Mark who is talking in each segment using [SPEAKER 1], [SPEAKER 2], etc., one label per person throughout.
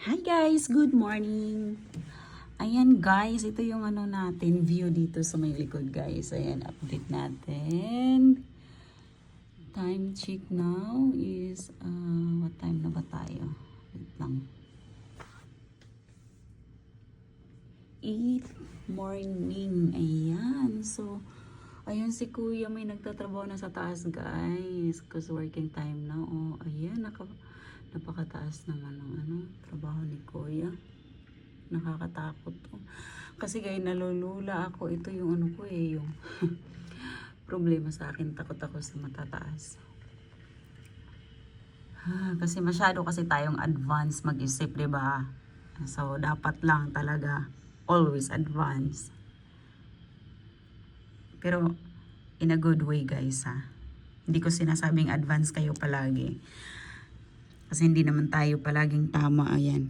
[SPEAKER 1] Hi guys, good morning. Ayan guys, ito yung natin view dito sa may likod guys. Ayan, update natin. Time check now is what time na ba tayo? Wait lang. 8 morning. Ayan. So, ayun si Kuya may nagtatrabaho na sa taas guys. Kasi working time na. Oh, ayan, napakataas naman ng trabaho ni Kuya. Nakakatakot to. Kasi guys, nalulula ako. Ito yung ko yung problema sa akin. Takot ako sa matataas. Kasi masyado kasi tayong advance mag-isip, 'di ba? So, dapat lang talaga always advance. Pero, in a good way guys ha. Hindi ko sinasabing advance kayo palagi. Kasi hindi naman tayo palaging tama, ayan.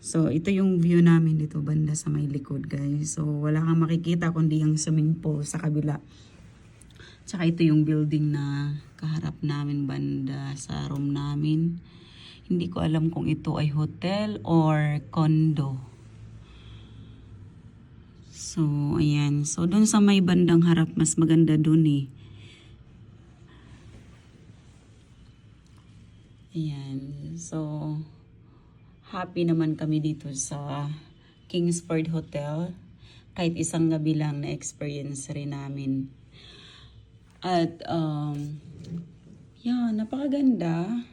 [SPEAKER 1] So, ito yung view namin dito banda sa may likod guys. So, wala kang makikita kundi yung swimming pool sa kabila. Tsaka ito yung building na kaharap namin banda sa room namin. Hindi ko alam kung ito ay hotel or condo. So, ayan. So, dun sa may bandang harap, mas maganda dun eh. Ayan. So, happy naman kami dito sa Kingsford Hotel. Kahit isang gabi lang na experience rin namin. At, yeah, napakaganda.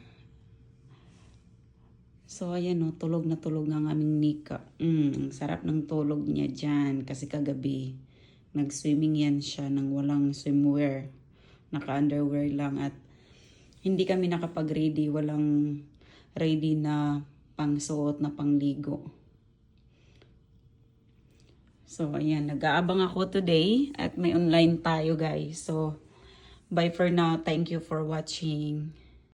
[SPEAKER 1] So, ayan o, tulog na tulog ang aming Nika. Ang sarap ng tulog niya dyan. Kasi kagabi, nag-swimming yan siya nang walang swimwear. Naka-underwear lang at hindi kami nakapag-ready. Walang ready na pangsuot na pangligo. So, ayan. Nag-aabang ako today at may online tayo guys. So, bye for now. Thank you for watching.